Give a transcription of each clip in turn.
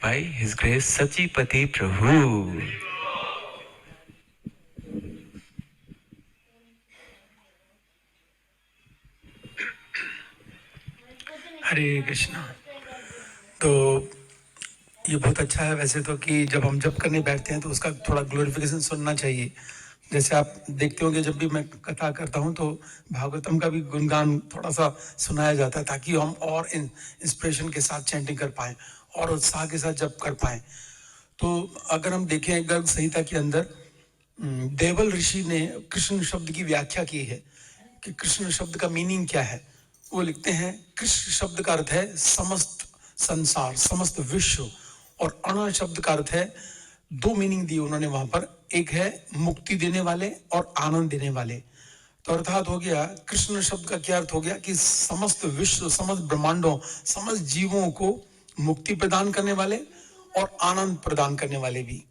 by His Grace Sachipati Prabhu. हरे कृष्णा। तो ये बहुत अच्छा है वैसे तो कि जब हम जप करने बैठते हैं तो उसका थोड़ा ग्लोरिफिकेशन सुनना चाहिए। जैसे आप देखते होंगे जब भी मैं कथा करता हूँ तो भागवतम का भी गुणगान थोड़ा सा सुनाया जाता है ताकि हम और इंस्पिरेशन के साथ चैंटिंग कर पाएं और उत्साह के साथ जप कर पाएं। तो अगर हम देखें गर्ग संहिता के अंदर देवल ऋषि ने कृष्ण शब्द की व्याख्या की है कि कृष्ण शब्द का मीनिंग क्या है। वो लिखते हैं कृष्ण शब्द का अर्थ है समस्त संसार, समस्त विश्व, और अण शब्द का अर्थ है, दो मीनिंग दिए उन्होंने वहां पर, एक है मुक्ति देने वाले और आनंद देने वाले। तो अर्थात हो गया कृष्ण शब्द का क्या अर्थ हो गया कि समस्त विश्व, समस्त ब्रह्मांडों, समस्त जीवों को मुक्ति प्रदान करने वाले और आनंद प्रदान करने वाले भी।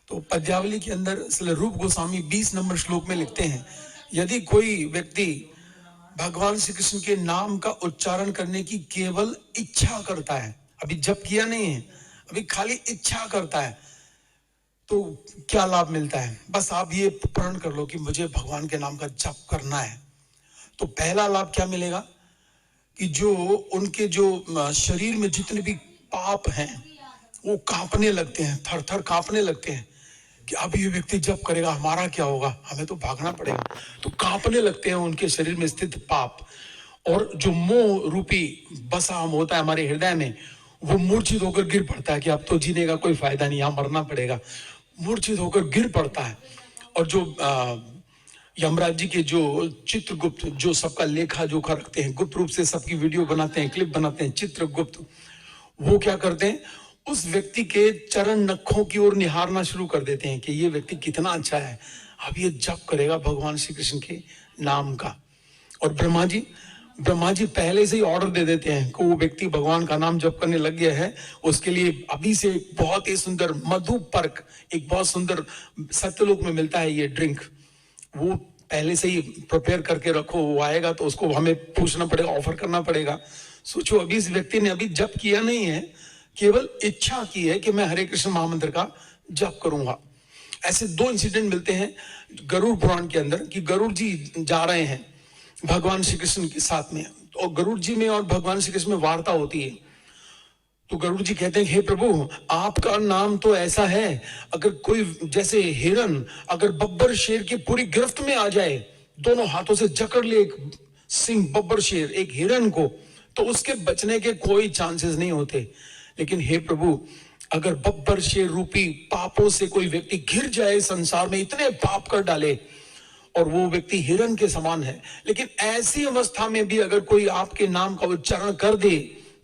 तो पद्यावली के अंदर श्री रूप गोस्वामी 20 नंबर श्लोक में लिखते हैं, यदि कोई व्यक्ति भगवान श्री कृष्ण के नाम का उच्चारण करने की केवल इच्छा करता है, अभी जप किया नहीं है, अभी खाली इच्छा करता है, तो क्या लाभ मिलता है? बस आप ये प्रण कर लो कि मुझे भगवान के नाम का जप करना है। तो पहला लाभ क्या मिलेगा कि जो उनके जो शरीर में जितने भी पाप हैं वो कांपने लगते हैं, थर थर कांपने लगते हैं कि अब ये व्यक्ति जप करेगा हमारा क्या होगा, हमें तो भागना पड़ेगा। तो कांपने लगते हैं उनके शरीर में स्थित पाप, और जो मोह रूपी बसाम होता है हमारे हृदय में, वो मूर्छित होकर गिर पड़ता है कि अब तो जीने का कोई फायदा नहीं, यहाँ मरना पड़ेगा। मूर्छित होकर गिर पड़ता है। और जो यमराज जी के जो चित्रगुप्त, जो सबका लेखा जोखा रखते हैं, गुप्त रूप से सबकी वीडियो बनाते हैं, क्लिप बनाते हैं, चित्रगुप्त, वो क्या करते हैं, उस व्यक्ति के चरण नखों की ओर निहारना शुरू कर देते हैं कि ये व्यक्ति कितना अच्छा है, अब ये जप करेगा भगवान श्री कृष्ण के नाम का। और ब्रह्मा जी पहले से ही ऑर्डर दे देते हैं कि वो व्यक्ति भगवान का नाम जप करने लग गया है, उसके लिए अभी से बहुत ही सुंदर मधु पर्क, एक बहुत सुंदर सत्यलोक में मिलता है ये ड्रिंक, वो पहले से ही प्रिपेयर करके रखो, वो आएगा तो उसको हमें पूछना पड़ेगा, ऑफर करना पड़ेगा। सोचो अभी इस व्यक्ति ने अभी जप किया नहीं है, केवल इच्छा की है कि मैं हरे कृष्ण महामंत्र का जप करूंगा। ऐसे दो इंसिडेंट मिलते हैं गरुड़ पुराण के अंदर कि गरुड़ जी जा रहे हैं भगवान श्री कृष्ण के साथ में, और गरुड़ जी में और भगवान श्री कृष्ण में वार्ता होती है। तो गरुड़ जी कहते हैं, हे प्रभु आपका नाम तो ऐसा है, अगर कोई जैसे हिरन अगर बब्बर शेर की पूरी गिरफ्त में आ जाए, दोनों हाथों से जकड़ ले एक सिंह बब्बर शेर एक हिरन को, तो उसके बचने के कोई चांसेस नहीं होते। लेकिन हे प्रभु अगर बब्बर शेर रूपी पापों से कोई व्यक्ति घिर जाए, संसार में इतने पाप कर डाले और वो व्यक्ति हिरन के समान है, लेकिन ऐसी अवस्था में भी अगर कोई आपके नाम का उच्चारण कर दे,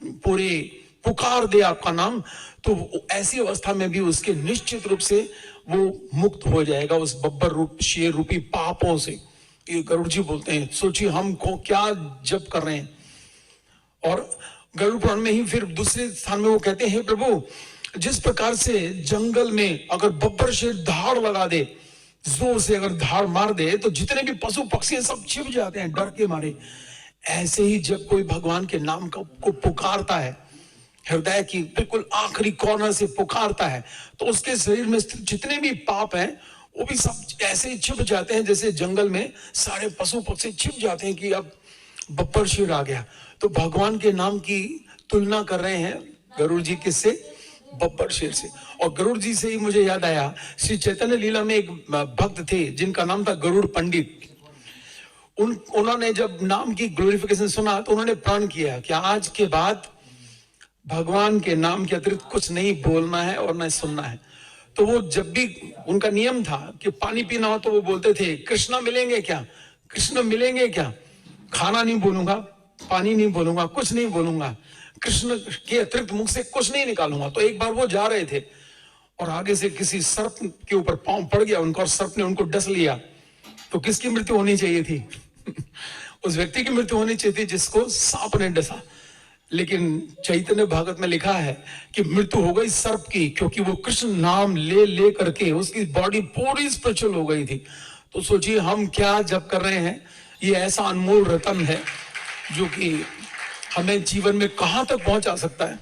पूरे पुकार दे आपका नाम, तो ऐसी अवस्था में भी उसके निश्चित रूप से वो मुक्त हो जाएगा उस बब्बर रूप शेर रूपी पापों से। ये गरुड़ जी बोलते हैं, सोचिए हम को क्या जप कर रहे हैं। और गरुड़ पुराण में ही फिर दूसरे स्थान में वो कहते हैं, हे प्रभु जिस प्रकार से जंगल में अगर बब्बर शेर धाड़ लगा दे, जोर से अगर धाड़ मार दे तो जितने भी पशु पक्षी सब छिप जाते हैं डर के मारे, ऐसे ही जब कोई भगवान के नाम को पुकारता है, हृदय की बिल्कुल आखिरी कॉर्नर से पुकारता है, तो उसके शरीर में जितने भी पाप हैं वो भी सब ऐसे ही छिप जाते हैं जैसे जंगल में सारे पशु पक्षी छिप जाते हैं कि अब बब्बर शेर आ गया। तो भगवान के नाम की तुलना कर रहे हैं गरुड़ जी किससे? बब्बर शेर से। और गरुड़ जी से ही मुझे याद आया, श्री चैतन्य लीला में एक भक्त थे जिनका नाम था गरुड़ पंडित। उन्होंने जब नाम की ग्लोरिफिकेशन सुना तो उन्होंने प्रण किया कि आज के बाद भगवान के नाम के अतिरिक्त कुछ नहीं बोलना है और न सुनना है। तो वो जब भी उनका नियम था कि पानी पीना हो तो वो बोलते थे, कृष्णा मिलेंगे क्या, कृष्ण मिलेंगे क्या, खाना नहीं बोलूंगा, पानी नहीं बोलूंगा, कुछ नहीं बोलूंगा, कृष्ण के अतिरिक्त मुख से कुछ नहीं निकालूंगा। तो एक बार वो जा रहे थे और आगे से किसी सर्प के ऊपर पांव पड़ गया उनका और सर्प ने उनको डस लिया। तो किसकी मृत्यु होनी चाहिए थी? उस व्यक्ति की मृत्यु होनी चाहिए थी जिसको सांप ने डसा। लेकिन चैतन्य भागवत में लिखा है कि मृत्यु हो गई सर्प की, क्योंकि वो कृष्ण नाम ले ले करके उसकी बॉडी पूरी स्पिरिचुअल हो गई थी। तो सोचिए हम क्या जप कर रहे हैं, ये ऐसा अनमोल रतन है जो कि हमें जीवन में कहां तक पहुंचा सकता है।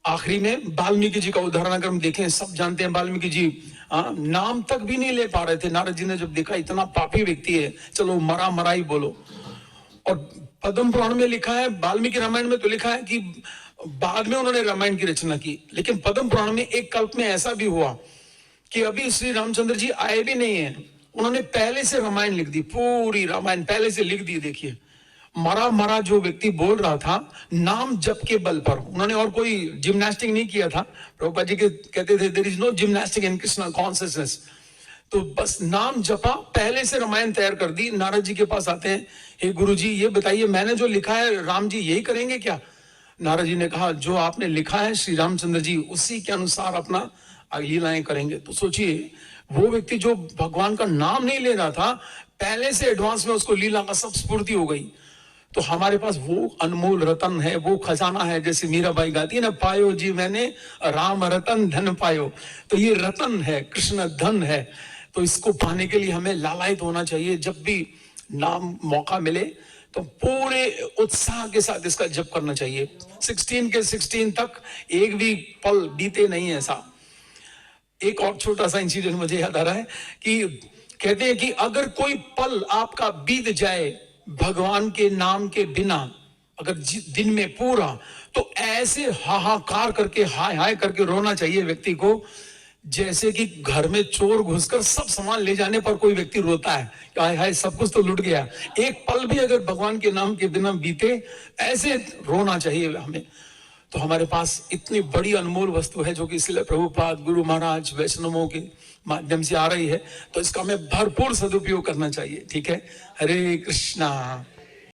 आखिरी में वाल्मीकि जी का उदाहरण अगर हम देखें, सब जानते हैं वाल्मीकि जी नाम तक भी नहीं ले पा रहे थे। नारद जी ने जब देखा इतना पापी व्यक्ति है, चलो मरा मरा ही बोलो। और पद्म पुराण में लिखा है, वाल्मीकि रामायण में तो लिखा है कि बाद में उन्होंने रामायण की रचना की, लेकिन पद्म पुराण में एक कल्प में ऐसा भी हुआ कि अभी श्री रामचंद्र जी आए भी नहीं है, उन्होंने पहले से रामायण लिख दी, पूरी रामायण पहले से लिख दी। देखिए, मरा मरा जो व्यक्ति बोल रहा था नाम जप के बल पर, उन्होंने और कोई जिम्नास्टिक नहीं किया था। प्रभुपाद जी के कहते थे there is no gymnastic in Krishna consciousness. तो बस नाम जपा, पहले से रामायण तैयार कर दी। नारद जी के पास आते हैं, हे गुरु जी ये बताइए मैंने जो लिखा है राम जी यही करेंगे क्या? नारद जी ने कहा जो आपने लिखा है श्री रामचंद्र जी उसी के अनुसार अपना लीलाएं करेंगे। तो सोचिए, वो व्यक्ति जो भगवान का नाम नहीं ले रहा था, पहले से एडवांस में उसको लीला का सब स्फूर्ति हो गई। तो हमारे पास वो अनमोल रतन है, वो खजाना है, जैसे मीराबाई गाती है ना, पायो जी मैंने राम रतन धन पायो। तो ये रतन है, कृष्ण धन है। तो इसको पाने के लिए हमें लालायित होना चाहिए। जब भी नाम मौका मिले तो पूरे उत्साह के साथ इसका जप करना चाहिए। 16 के 16 तक एक भी पल बीते नहीं ऐसा। एक और छोटा सा इंसिडेंट मुझे याद आ रहा है कि कहते हैं कि अगर कोई पल आपका बीत जाए भगवान के नाम के बिना, अगर दिन में पूरा, तो ऐसे हाहाकार करके हाय हाय करके रोना चाहिए व्यक्ति को, जैसे कि घर में चोर घुसकर सब सामान ले जाने पर कोई व्यक्ति रोता है, हाय हाय सब कुछ तो लुट गया। एक पल भी अगर भगवान के नाम के बिना बीते, ऐसे रोना चाहिए हमें। तो हमारे पास इतनी बड़ी अनमोल वस्तु है जो कि इसलिए प्रभुपाद, गुरु महाराज, वैष्णवों के माध्यम से आ रही है, तो इसका हमें भरपूर सदुपयोग करना चाहिए। ठीक है, हरे कृष्णा।